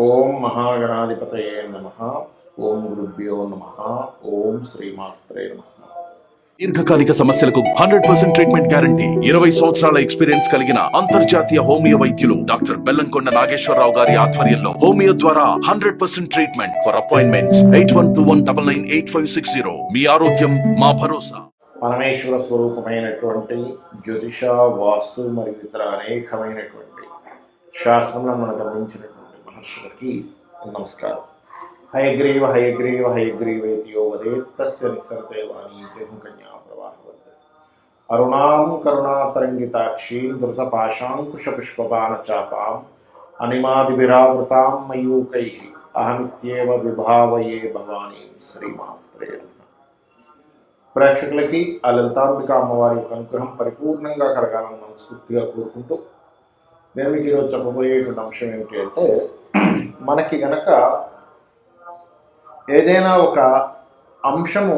ఓం మహాగణాధిపతయే నమః. ఓం గురుభ్యో నమః. ఓం శ్రీమాత్రే నమః. దీర్ఘకాలిక సమస్యలకు 100% ట్రీట్మెంట్ గ్యారంటీ. 20 సంవత్సరాల ఎక్స్పీరియన్స్ కలిగిన అంతర్జాతీయ హోమియో వైద్యులు డాక్టర్ బెల్లంకొండ నాగేశ్వరరావు గారి ఆధ్వర్యంలో హోమియో ద్వారా 100% ట్రీట్మెంట్. For appointments 8121998560. మీ ఆరోగ్యం మా భరోసా. పరమేశ్వర స్వరూపమైనటువంటి జ్యోతిష, వాస్తు మరియు ఇతర అనేకమైనటువంటి శాస్త్రంలో మనకు అందించినటువంటి మహర్షులకి నమస్కారం. హయగ్రీవ హయగ్రీవ హయగ్రీవేతియో వదేత్తస్య నిస్సరతే వాణీ కన్యా ప్రవాహవత్ అరుణాం కరుణాతరంగితాక్షీం ధృతపాశాంకుశపుష్పబాణచాపాం అనిమాదిభిరావృతాం మయూకైః అహమిత్యేవ విభావయే భవానీ శ్రీమాత్రే నమః. ప్రేక్షకులకి ఆ లలితాంబిక అమ్మవారి యొక్క అనుగ్రహం పరిపూర్ణంగా కలగాలని మనస్ఫూర్తిగా కోరుకుంటూ నేను మీకు ఈరోజు చెప్పబోయేటువంటి అంశం ఏమిటి అంటే, మనకి గనక ఏదైనా ఒక అంశము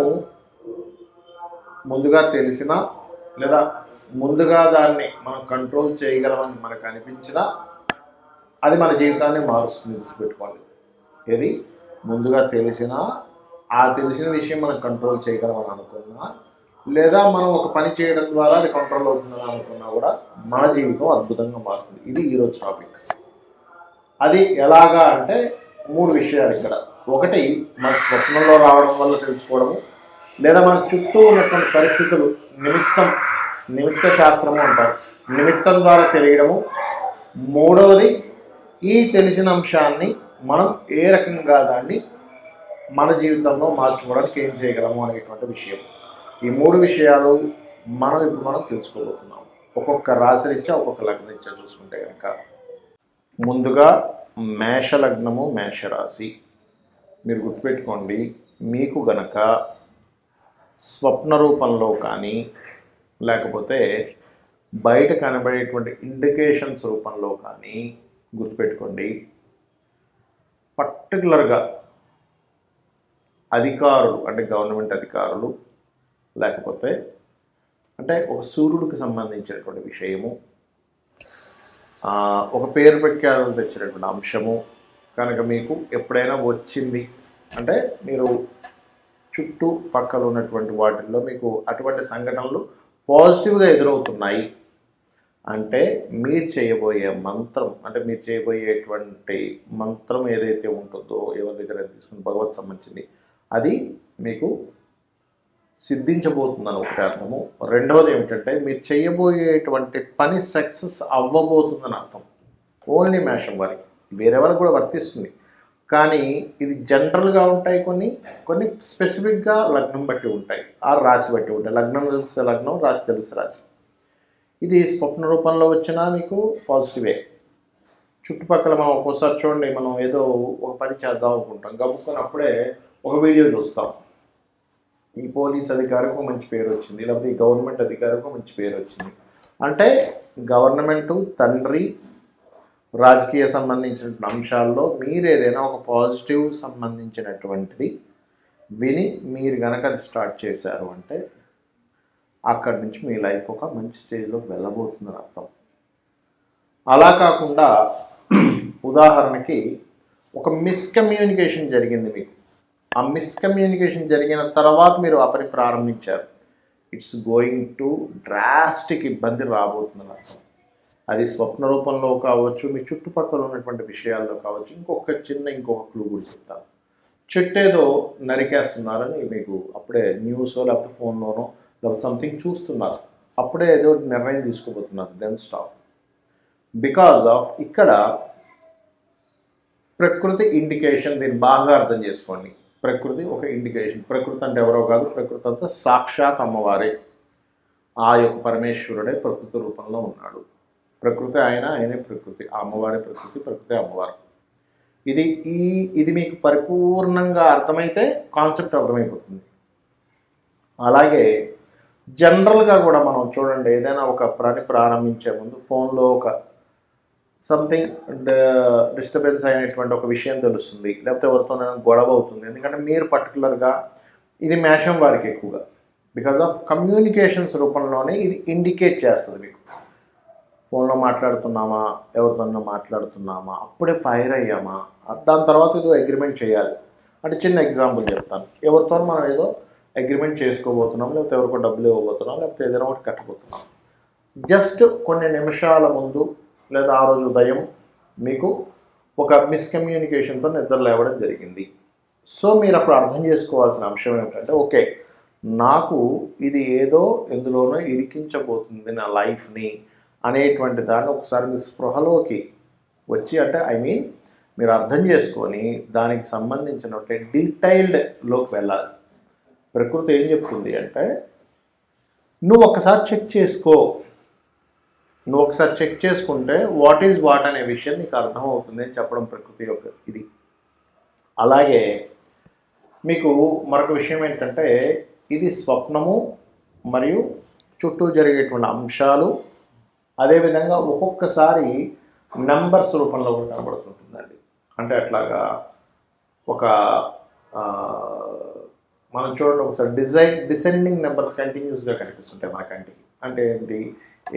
ముందుగా తెలిసినా లేదా ముందుగా దాన్ని మనం కంట్రోల్ చేయగలమని మనకు అనిపించినా అది మన జీవితాన్ని మారుస్తుంది. గుర్తుపెట్టుకోండి, ఏది ముందుగా తెలిసినా ఆ తెలిసిన విషయం మనం కంట్రోల్ చేయగలమని అనుకున్నా, లేదా మనం ఒక పని చేయడం ద్వారా అది కంట్రోల్ అవుతుందని అనుకున్నా కూడా మన జీవితం అద్భుతంగా మారుతుంది. ఇది ఈరోజు టాపిక్. అది ఎలాగా అంటే 3 విషయాలు ఇక్కడ. ఒకటి, మన స్వప్నంలో రావడం వల్ల తెలుసుకోవడము, లేదా మన చుట్టూ ఉన్నటువంటి పరిస్థితులు నిమిత్త శాస్త్రము అంటారు, నిమిత్తం ద్వారా తెలియడము. మూడవది, ఈ తెలిసిన అంశాన్ని మనం ఏ రకంగా దాన్ని మన జీవితంలో మార్చుకోవడానికి ఏం చేయగలము అనేటువంటి విషయం. ఈ 3 విషయాలు మనం తెలుసుకోబోతున్నాం. ఒక్కొక్క రాశి రీత్యా ఒక్కొక్క లగ్నం రీత్యా చూసుకుంటే కనుక, ముందుగా మేష లగ్నము, మేషరాశి. మీరు గుర్తుపెట్టుకోండి, మీకు గనక స్వప్న రూపంలో కానీ లేకపోతే బయట కనబడేటువంటి ఇండికేషన్స్ రూపంలో కానీ గుర్తుపెట్టుకోండి, పర్టికులర్గా అధికారులు అంటే గవర్నమెంట్ అధికారులు, లేకపోతే అంటే ఒక సూర్యుడికి సంబంధించినటువంటి విషయము, ఒక పేరు ప్రఖ్యాతులు తెచ్చినటువంటి అంశము కనుక మీకు ఎప్పుడైనా వచ్చింది అంటే, మీరు చుట్టుపక్కల ఉన్నటువంటి వాటిల్లో మీకు అటువంటి సంఘటనలు పాజిటివ్గా ఎదురవుతున్నాయి అంటే, మీరు చేయబోయే మంత్రం అంటే మీరు చేయబోయేటువంటి మంత్రం ఏదైతే ఉంటుందో, ఎవరి దగ్గర తీసుకుని భగవత్ సంబంధించింది, అది మీకు సిద్ధించబోతుందని ఒకటి అర్థము. రెండవది ఏమిటంటే, మీరు చేయబోయేటువంటి పని సక్సెస్ అవ్వబోతుందని అర్థం. ఓన్లీ మేషం వారికి, వేరెవరికి కూడా వర్తిస్తుంది, కానీ ఇది జనరల్గా ఉంటాయి. కొన్ని స్పెసిఫిక్గా లగ్నం బట్టి ఉంటాయి, ఆ రాశి బట్టి ఉంటాయి. లగ్నం తెలిస్తే లగ్నం, రాశి తెలిస్తే రాశి. ఇది స్వప్న రూపంలో వచ్చినా మీకు పాజిటివే. చుట్టుపక్కల మనం ఒక్కోసారి చూడండి, మనం ఏదో ఒక పని చేద్దాం అనుకుంటాం, గబుక్కున్నప్పుడే ఒక వీడియో చూస్తాం, ఈ పోలీస్ అధికారికి ఒక మంచి పేరు వచ్చింది, లేకపోతే ఈ గవర్నమెంట్ అధికారికి ఒక మంచి పేరు వచ్చింది అంటే, గవర్నమెంటు, తండ్రి, రాజకీయ సంబంధించిన అంశాల్లో మీరు ఏదైనా ఒక పాజిటివ్ సంబంధించినటువంటిది విని మీరు కనుక అది స్టార్ట్ చేశారు అంటే, అక్కడి నుంచి మీ లైఫ్ ఒక మంచి స్టేజ్లోకి వెళ్ళబోతుందని అర్థం. అలా కాకుండా ఉదాహరణకి ఒక మిస్కమ్యూనికేషన్ జరిగింది మీకు, ఆ మిస్కమ్యూనికేషన్ జరిగిన తర్వాత మీరు ఆ పని ప్రారంభించారు, ఇట్స్ గోయింగ్ టు డ్రాస్టిక్ ఇబ్బంది రాబోతుందని అర్థం. అది స్వప్న రూపంలో కావచ్చు, మీ చుట్టుపక్కల ఉన్నటువంటి విషయాల్లో కావచ్చు. ఇంకొక క్లూ కూడా చెప్తాను. చెట్టు ఏదో నరికేస్తున్నారని మీకు అప్పుడే న్యూస్లో లేకపోతే ఫోన్లోనో లేకపోతే సంథింగ్ చూస్తున్నారు, అప్పుడే ఏదో నిర్ణయం తీసుకోబోతున్నారు, దెన్ స్టాప్. బికాజ్ ఆఫ్ ఇక్కడ ప్రకృతి ఇండికేషన్. దీన్ని బాగా అర్థం చేసుకోండి. ప్రకృతి ఒక ఇండికేషన్. ప్రకృతి అంటే ఎవరో కాదు, ప్రకృతి అంతా సాక్షాత్ అమ్మవారే. ఆ యొక్క పరమేశ్వరుడే ప్రకృతి రూపంలో ఉన్నాడు. ప్రకృతి ఆయనే ప్రకృతి, ఆ అమ్మవారే ప్రకృతి, ప్రకృతి అమ్మవారు. ఇది మీకు పరిపూర్ణంగా అర్థమైతే కాన్సెప్ట్ అర్థమైపోతుంది. అలాగే జనరల్గా కూడా మనం చూడండి, ఏదైనా ఒక పని ప్రారంభించే ముందు ఫోన్లో ఒక సంథింగ్ డిస్టర్బెన్స్ అయినటువంటి ఒక విషయం తెలుస్తుంది, లేకపోతే ఎవరితోనైనా గొడవ అవుతుంది. ఎందుకంటే మీరు పర్టికులర్గా, ఇది మేషం వారికి ఎక్కువగా బికాజ్ ఆఫ్ కమ్యూనికేషన్స్ రూపంలోనే ఇది ఇండికేట్ చేస్తుంది మీకు. ఫోన్లో మాట్లాడుతున్నామా, ఎవరితోనో మాట్లాడుతున్నామా, అప్పుడే ఫైర్ అయ్యామా, దాని తర్వాత ఏదో అగ్రిమెంట్ చేయాలి. అంటే చిన్న ఎగ్జాంపుల్ చెప్తాను. ఎవరితో మనం ఏదో అగ్రిమెంట్ చేసుకోబోతున్నాం, లేకపోతే ఎవరికో డబ్బులు ఇవ్వబోతున్నాం, లేకపోతే ఏదైనా ఒకటి కట్టబోతున్నాం. జస్ట్ కొన్ని నిమిషాల ముందు లేదా ఆ రోజు ఉదయం మీకు ఒక మిస్కమ్యూనికేషన్తో నిద్ర లేవడం జరిగింది. సో మీరు అప్పుడు అర్థం చేసుకోవాల్సిన అంశం ఏమిటంటే, ఓకే, నాకు ఇది ఏదో ఎందులోనో ఇరికించబోతుంది నా లైఫ్ని అనేటువంటి దాన్ని ఒకసారి మీ స్పృహలోకి వచ్చి, అంటే మీరు అర్థం చేసుకొని దానికి సంబంధించినటువంటి డీటెయిల్డ్లోకి వెళ్ళాలి. ప్రకృతి ఏం చెప్తుంది అంటే, నువ్వు ఒకసారి చెక్ చేసుకో, నువ్వు ఒకసారి చెక్ చేసుకుంటే వాట్ ఈజ్ వాట్ అనే విషయం నీకు అర్థమవుతుంది అని చెప్పడం ప్రకృతి యొక్క ఇది. అలాగే మీకు మరొక విషయం ఏంటంటే, ఇది స్వప్నము మరియు చుట్టూ జరిగేటువంటి అంశాలు, అదేవిధంగా ఒక్కొక్కసారి నంబర్స్ రూపంలో కూడా కనబడుతుంటుందండి. అంటే అట్లాగా ఒక మనం చూడండి, ఒకసారి డిసెండింగ్ నెంబర్స్ కంటిన్యూస్గా కనిపిస్తుంటాయి మన కంటికి. అంటే ఏంటి,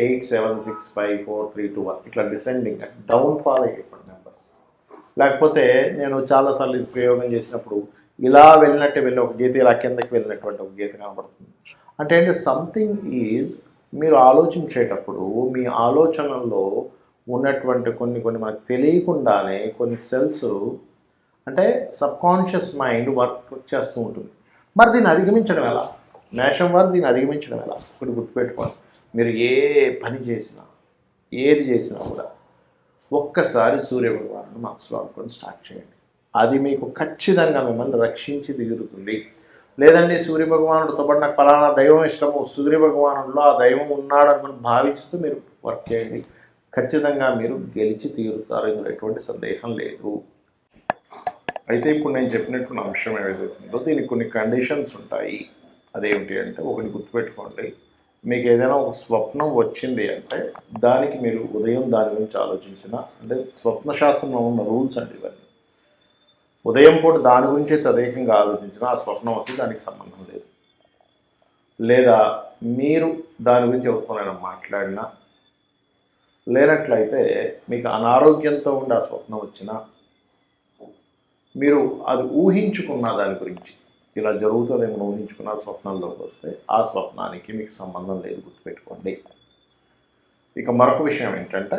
8 7 6 5 4 3 2 1 ఇట్లా డిసెండింగ్, డౌన్ఫాల్ అయ్యేటువంటి నెంబర్స్. లేకపోతే నేను చాలాసార్లు ఇది ప్రయోగం చేసినప్పుడు ఇలా వెళ్ళినట్టు వెళ్ళి ఒక గీత ఇలా కిందకి వెళ్ళినటువంటి ఒక గీత కనబడుతుంది. అంటే ఏంటి, సంథింగ్ ఈజ్, మీరు ఆలోచించేటప్పుడు మీ ఆలోచనల్లో ఉన్నటువంటి కొన్ని మనకు తెలియకుండానే కొన్ని సెల్స్, అంటే సబ్కాన్షియస్ మైండ్ వర్క్ చేస్తూ ఉంటుంది. మరి దీన్ని అధిగమించడం ఎలా? మేషం వారు దీన్ని అధిగమించడం ఎలా? ఇప్పుడు గుర్తుపెట్టుకోండి, మీరు ఏ పని చేసినా ఏది చేసినా కూడా ఒక్కసారి సూర్యభగవాను మనసులో అనుకొని స్టార్ట్ చేయండి. అది మీకు ఖచ్చితంగా మిమ్మల్ని రక్షించి దిగుతుంది. లేదండి, సూర్యభగవానుడితో పాటు నాకు ఫలానా దైవం ఇష్టము, సూర్యభగవానుడిలో ఆ దైవం ఉన్నాడు అనుకుని భావిస్తూ మీరు వర్క్ చేయండి. ఖచ్చితంగా మీరు గెలిచి తీరుతారు, ఇందులో ఎటువంటి సందేహం లేదు. అయితే ఇప్పుడు నేను చెప్పినటువంటి అంశం ఏదైతుందో దీనికి కొన్ని కండిషన్స్ ఉంటాయి. అదేమిటి అంటే, ఒకటి గుర్తుపెట్టుకోండి, మీకు ఏదైనా ఒక స్వప్నం వచ్చింది అంటే దానికి మీరు ఉదయం దాని గురించి ఆలోచించిన, అంటే స్వప్న శాస్త్రంలో ఉన్న రూల్స్ అండి ఇవన్నీ. ఉదయం పూట దాని గురించి తదేకంగా ఆలోచించినా ఆ స్వప్నం వస్తే దానికి సంబంధం లేదు. లేదా మీరు దాని గురించి ఎవరితోనైనా మాట్లాడినా, లేనట్లయితే మీకు అనారోగ్యంతో ఉండి ఆ స్వప్నం వచ్చినా, మీరు అది ఊహించుకున్న దాని గురించి, ఇలా జరుగుతుందేమో ఊహించుకున్న స్వప్నంలోకి వస్తే ఆ స్వప్నానికి మీకు సంబంధం లేదు, గుర్తుపెట్టుకోండి. ఇక మరొక విషయం ఏంటంటే,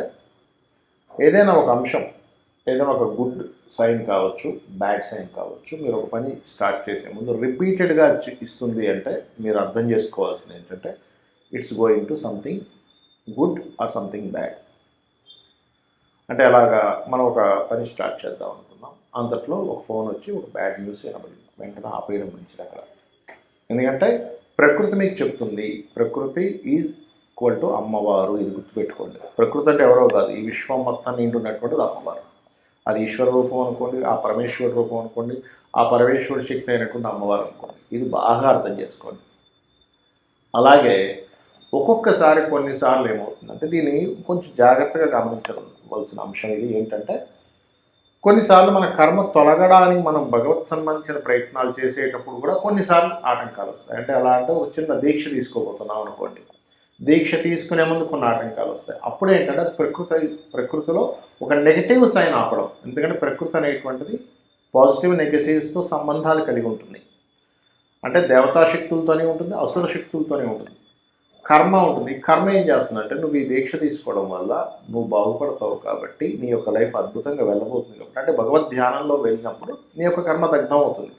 ఏదైనా ఒక అంశం, ఏదైనా ఒక గుడ్ సైన్ కావచ్చు, బ్యాడ్ సైన్ కావచ్చు, మీరు ఒక పని స్టార్ట్ చేసే ముందు రిపీటెడ్గా ఇస్తుంది అంటే మీరు అర్థం చేసుకోవాల్సింది ఏంటంటే, it's going to something good or something bad. అంటే అలాగా మనం ఒక పని స్టార్ట్ చేద్దాం అనుకున్నాం, అంతట్లో ఒక ఫోన్ వచ్చి ఒక బ్యాడ్ న్యూస్ వినబడింది, వెంటనే ఆపేయడం మంచిది అక్కడ. ఎందుకంటే ప్రకృతి మీకు చెప్తుంది, ప్రకృతి ఈజ్ ఈక్వల్ టు అమ్మవారు. ఇది గుర్తుపెట్టుకోండి. ప్రకృతి అంటే ఎవరో కాదు, ఈ విశ్వం మొత్తం నిండున్నటువంటిది అమ్మవారు. అది ఈశ్వర రూపం అనుకోండి, ఆ పరమేశ్వర రూపం అనుకోండి, ఆ పరమేశ్వర శక్తి అయినటువంటి అమ్మవారు అనుకోండి. ఇది బాగా అర్థం చేసుకోండి. అలాగే ఒక్కొక్కసారి కొన్నిసార్లు ఏమవుతుందంటే, దీన్ని కొంచెం జాగ్రత్తగా గమనించవలసిన అంశం ఇది ఏంటంటే, కొన్నిసార్లు మన కర్మ తొలగడానికి మనం భగవత్ సంబంధించిన ప్రయత్నాలు చేసేటప్పుడు కూడా కొన్నిసార్లు ఆటంకాలు వస్తాయి. అంటే ఎలా అంటే, ఒక చిన్న దీక్ష తీసుకోబోతున్నాం అనుకోండి, దీక్ష తీసుకునే ముందు కొన్ని ఆటంకాలు వస్తాయి. అప్పుడు ఏంటంటే, అది ప్రకృతిలో ఒక నెగిటివ్ సైన్ ఆపడం. ఎందుకంటే ప్రకృతి అనేటువంటిది పాజిటివ్ నెగిటివ్స్తో సంబంధాలు కలిగి ఉంటుంది. అంటే దేవతా శక్తులతోనే ఉంటుంది, అసుర శక్తులతోనే ఉంటుంది, కర్మ ఉంటుంది. కర్మ ఏం చేస్తుందంటే, నువ్వు ఈ దీక్ష తీసుకోవడం వల్ల నువ్వు బాగుపడతావు కాబట్టి, నీ యొక్క లైఫ్ అద్భుతంగా వెళ్ళబోతుంది కాబట్టి, అంటే భగవద్ ధ్యానంలో వెళ్ళినప్పుడు నీ యొక్క కర్మ దగ్ధం అవుతుంది.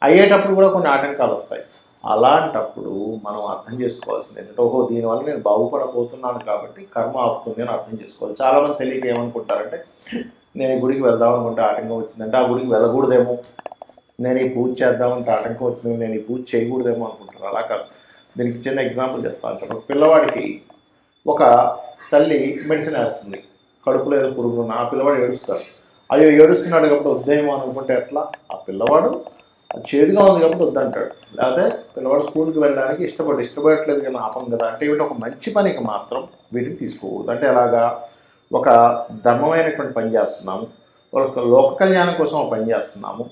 అయ్యేటప్పుడు కూడా కొన్ని ఆటంకాలు వస్తాయి. అలాంటప్పుడు మనం అర్థం చేసుకోవాల్సింది ఏంటంటే, ఓహో, దీనివల్ల నేను బాగుపడబోతున్నాను కాబట్టి కర్మ ఆపుతుంది అని అర్థం చేసుకోవాలి. చాలామంది తెలియక ఏమనుకుంటారంటే, నేను ఈ గుడికి వెళ్దాం అనుకుంటే ఆటంకం వచ్చిందంటే ఆ గుడికి వెళ్ళకూడదేమో, నేను ఈ పూజ చేద్దామంటే ఆటంకం వచ్చింది, నేను ఈ పూజ చేయకూడదేమో అనుకుంటారు. అలా కాదు. దీనికి చిన్న ఎగ్జాంపుల్ చెప్తాను. ఒక పిల్లవాడికి ఒక తల్లి మెడిసిన్ వేస్తుంది, కడుపులో ఏదో పురుగు ఉన్న, ఆ పిల్లవాడు ఏడుస్తాడు. అయ్యో ఏడుస్తున్నాడు కాబట్టి వద్దేమో అనుకుంటే ఎట్లా? ఆ పిల్లవాడు చేదుగా ఉంది కాబట్టి వద్దంటాడు. లేకపోతే పిల్లవాడు స్కూల్కి వెళ్ళడానికి ఇష్టపడట్లేదు కానీ ఆపం కదా అంటే, ఏమిటి, ఒక మంచి పనికి మాత్రం వీటిని తీసుకోకూడదు. అంటే అలాగా ఒక ధర్మమైనటువంటి పని చేస్తున్నాము, ఒక లోక కళ్యాణం కోసం ఒక పని చేస్తున్నాము,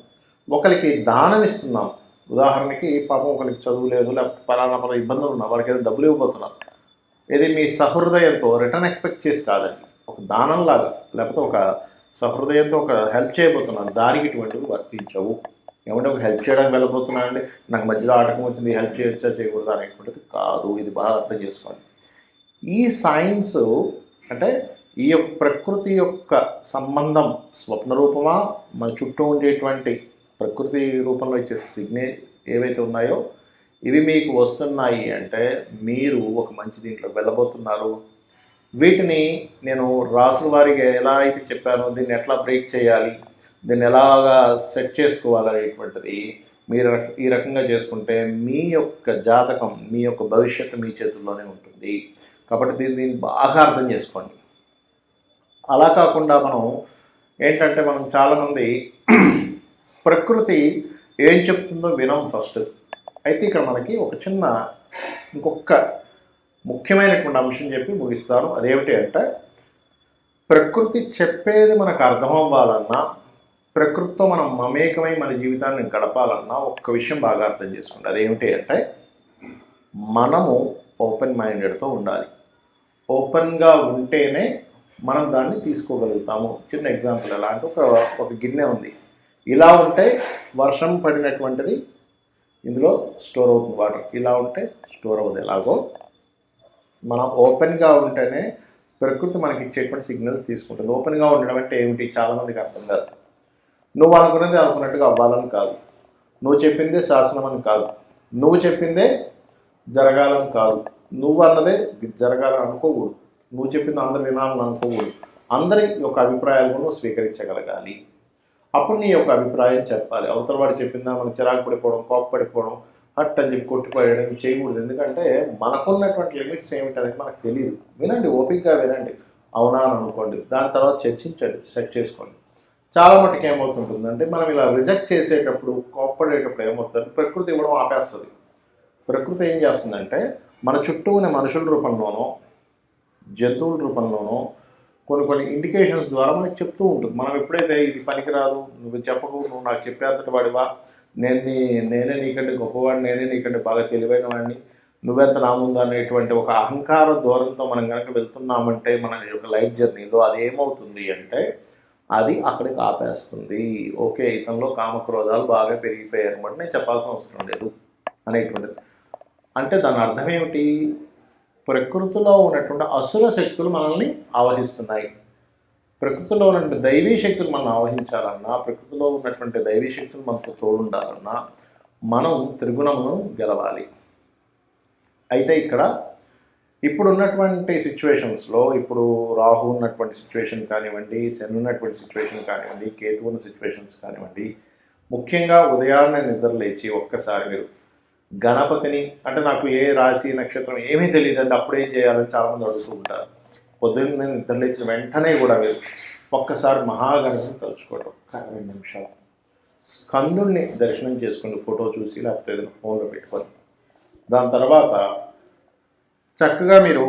ఒకరికి దానం ఇస్తున్నాము. ఉదాహరణకి పాపం ఒకరికి చదువు లేదు, లేకపోతే పలానా ఇబ్బందులు ఉన్నా, వాళ్ళకి ఏదో డబ్బులు ఇవ్వబోతున్నారు, ఇది మీ సహృదయంతో రిటర్న్ ఎక్స్పెక్ట్ చేసి కాదండి, ఒక దానంలాగా, లేకపోతే ఒక సహృదయంతో ఒక హెల్ప్ చేయబోతున్నాను, దానికి ఇటువంటివి వర్తించవు. ఏమంటే ఒక హెల్ప్ చేయడానికి వెళ్ళబోతున్నా అండి, నాకు మధ్యలో ఆటకం వచ్చింది, హెల్ప్ చేయొచ్చా చేయకూడదా అనేటువంటిది కాదు. ఇది బాగా అర్థం చేసుకోండి. ఈ సైన్స్ అంటే ఈ యొక్క ప్రకృతి యొక్క సంబంధం స్వప్న రూపమా, మన చుట్టూ ఉండేటువంటి ప్రకృతి రూపంలో ఇచ్చే సిగ్నల్ ఏవైతే ఉన్నాయో ఇవి మీకు వస్తున్నాయి అంటే మీరు ఒక మంచి దీంట్లో వెళ్ళబోతున్నారు. వీటిని నేను రాసుల వారికి ఎలా అయితే చెప్పానో దీన్ని ఎట్లా బ్రేక్ చేయాలి, దీన్ని ఎలాగా సెట్ చేసుకోవాలనేటువంటిది మీరు ఈ రకంగా చేసుకుంటే మీ యొక్క జాతకం, మీ యొక్క భవిష్యత్తు మీ చేతుల్లోనే ఉంటుంది. కాబట్టి దీన్ని బాగా అర్థం చేసుకోండి. అలా కాకుండా మనం ఏంటంటే మనం చాలామంది ప్రకృతి ఏం చెప్తుందో వినం ఫస్ట్. అయితే ఇక్కడ మనకి ఒక చిన్న ఇంకొక ముఖ్యమైనటువంటి అంశం చెప్పి ముగిస్తాను. అదేమిటి అంటే ప్రకృతి చెప్పేది మనకు అర్థం అవ్వాలన్నా, ప్రకృతితో మనం మమేకమై మన జీవితాన్ని గడపాలన్నా ఒక్క విషయం బాగా అర్థం చేసుకోండి. అదేమిటి అంటే మనము ఓపెన్ మైండెడ్తో ఉండాలి. ఓపెన్గా ఉంటేనే మనం దాన్ని తీసుకోగలుగుతాము. చిన్న ఎగ్జాంపుల్ ఎలా అంటే ఒక గిన్నె ఉంది, ఇలా ఉంటే వర్షం పడినటువంటిది ఇందులో స్టోర్ అవుతుంది వాటర్, ఇలా ఉంటే స్టోర్ అవ్వదు. ఎలాగో మనం ఓపెన్గా ఉంటేనే ప్రకృతి మనకి ఇచ్చేటువంటి సిగ్నల్స్ తీసుకుంటుంది. ఓపెన్గా ఉండడం అంటే ఏమిటి చాలామందికి అర్థం కాదు. నువ్వు అనుకున్నది అనుకున్నట్టుగా అవ్వాలని కాదు, నువ్వు చెప్పిందే శాసనం అని కాదు, నువ్వు చెప్పిందే జరగాలని కాదు, నువ్వు అన్నదే జరగాలని అనుకోకూడదు, నువ్వు చెప్పింది అందరు వినాలని అనుకోకూడదు. అందరి యొక్క అభిప్రాయాలను నువ్వు స్వీకరించగలగాలి. అప్పుడు నీ యొక్క అభిప్రాయం చెప్పాలి. అవతల వాడు చెప్పిందా మనం చిరాకు పడిపోవడం, కోపపడిపోవడం, హట్ అని చెప్పి కొట్టిపోయడం చేయకూడదు. ఎందుకంటే మనకున్నటువంటి లిమిట్స్ ఏమిటనేది మనకు తెలియదు. వినండి, ఓపికగా వినండి, అవునా అని అనుకోండి, దాని తర్వాత చర్చించండి, సెట్ చేసుకోండి. చాలా మటుకు ఏమవుతుంటుందంటే మనం ఇలా రిజెక్ట్ చేసేటప్పుడు, కోపపడేటప్పుడు ఏమవుతుంది, ప్రకృతి ఇవ్వడం ఆపేస్తుంది. ప్రకృతి ఏం చేస్తుందంటే మన చుట్టూ ఉన్న మనుషుల రూపంలోనో జంతువుల రూపంలోనో కొన్ని ఇండికేషన్స్ ద్వారా మనకి చెప్తూ ఉంటుంది. మనం ఎప్పుడైతే ఇది పనికిరాదు, నువ్వు చెప్పకు, నువ్వు నాకు చెప్పేంతటి వాడివా, నేనే నీకంటే గొప్పవాడిని, నేనే నీకంటే బాగా తెలివైన వాడిని, నువ్వెంత నా ముందు అనేటువంటి ఒక అహంకార ధోరణితో మనం కనుక వెళ్తున్నామంటే మన యొక్క లైఫ్ జర్నీలో అది ఏమవుతుంది అంటే అది అక్కడికి ఆపేస్తుంది. ఓకే, ఇతనిలో కామక్రోధాలు బాగా పెరిగిపోయారు అనమాట, నేను చెప్పాల్సిన అవసరం లేదు అనేటువంటిది. అంటే దాని అర్థం ఏమిటి, ప్రకృతిలో ఉన్నటువంటి అసుర శక్తులు మనల్ని ఆవహిస్తున్నాయి. ప్రకృతిలో ఉన్నటువంటి దైవీ శక్తులు మనం ఆవహించాలన్నా, ప్రకృతిలో ఉన్నటువంటి దైవీ శక్తులు మనకు తోడుండాలన్నా మనం త్రిగుణమును గెలవాలి. అయితే ఇక్కడ ఇప్పుడు ఉన్నటువంటి సిచ్యువేషన్స్లో, ఇప్పుడు రాహు ఉన్నటువంటి సిచ్యువేషన్ కానివ్వండి, శని ఉన్నటువంటి సిచ్యువేషన్ కానివ్వండి, కేతు ఉన్న సిచ్యువేషన్స్ కానివ్వండి, ముఖ్యంగా ఉదయాన్నే నిద్ర లేచి ఒక్కసారి మీరు గణపతిని, అంటే నాకు ఏ రాశి నక్షత్రం ఏమీ తెలియదండి అప్పుడు ఏం చేయాలని చాలామంది అడుగుతూ ఉంటారు. పొద్దున్న నేను నిద్ర లేచిన వెంటనే కూడా మీరు ఒక్కసారి మహాగణపతిని తలుచుకోవడం, 2 నిమిషాలు స్కందుణ్ణి దర్శనం చేసుకోండి, ఫోటో చూసి లేకపోతే ఏదైనా ఫోన్లో పెట్టుకొని. దాని తర్వాత చక్కగా మీరు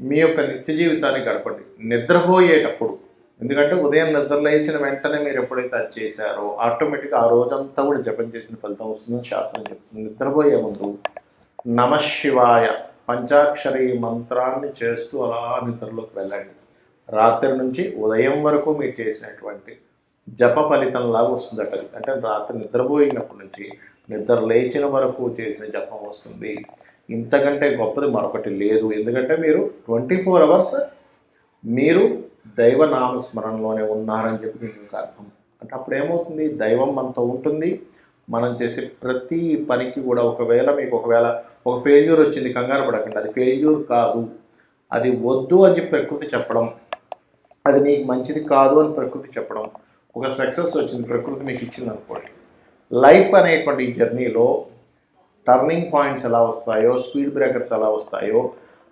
మీ యొక్క నిత్య జీవితాన్ని గడపండి నిద్రపోయేటప్పుడు. ఎందుకంటే ఉదయం నిద్ర లేచిన వెంటనే మీరు ఎప్పుడైతే అది చేశారో ఆటోమేటిక్గా ఆ రోజంతా కూడా జపం చేసిన ఫలితం వస్తుందని శాస్త్రం చెప్తుంది. నిద్రపోయే ముందు నమశివాయ పంచాక్షరి మంత్రాన్ని చేస్తూ అలా నిద్రలోకి వెళ్ళండి. రాత్రి నుంచి ఉదయం వరకు మీరు చేసినటువంటి జప ఫలితంలాగా వస్తుందట. అంటే రాత్రి నిద్రపోయినప్పటి నుంచి నిద్ర లేచిన వరకు చేసిన జపం వస్తుంది. ఇంతకంటే గొప్పది మరొకటి లేదు. ఎందుకంటే మీరు 24 అవర్స్ మీరు దైవ నామస్మరణలోనే ఉన్నారని చెప్పి దీనికి అర్థం. అంటే అప్పుడు ఏమవుతుంది, దైవం మనతో ఉంటుంది. మనం చేసే ప్రతి పనికి కూడా ఒకవేళ ఒక ఫెయిల్యూర్ వచ్చింది, కంగారు పడకండి, అది ఫెయిల్యూర్ కాదు, అది వద్దు అని చెప్పి ప్రకృతి చెప్పడం, అది నీకు మంచిది కాదు అని ప్రకృతి చెప్పడం. ఒక సక్సెస్ వచ్చింది, ప్రకృతి మీకు ఇచ్చింది అనుకోండి. లైఫ్ అనేటువంటి ఈ జర్నీలో టర్నింగ్ పాయింట్స్ ఎలా వస్తాయో, స్పీడ్ బ్రేకర్స్ ఎలా వస్తాయో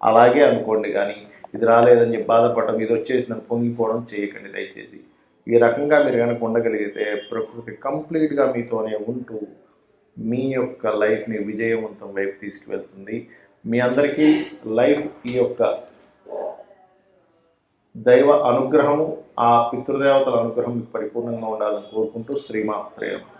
అలాగే అనుకోండి. కానీ ఇది రాలేదని చెప్పి బాధపడడం, ఇది వచ్చేసిందని పొంగిపోవడం చేయకండి దయచేసి. ఈ రకంగా మీరు కనుక ఉండగలిగితే ప్రకృతి కంప్లీట్గా మీతోనే ఉంటూ మీ యొక్క లైఫ్ని విజయవంతం వైపు తీసుకువెళ్తుంది. మీ అందరికీ లైఫ్ ఈ యొక్క దైవ అనుగ్రహము, ఆ పితృదేవతల అనుగ్రహం మీకు పరిపూర్ణంగా ఉండాలని కోరుకుంటూ శ్రీమాత్రే నమః.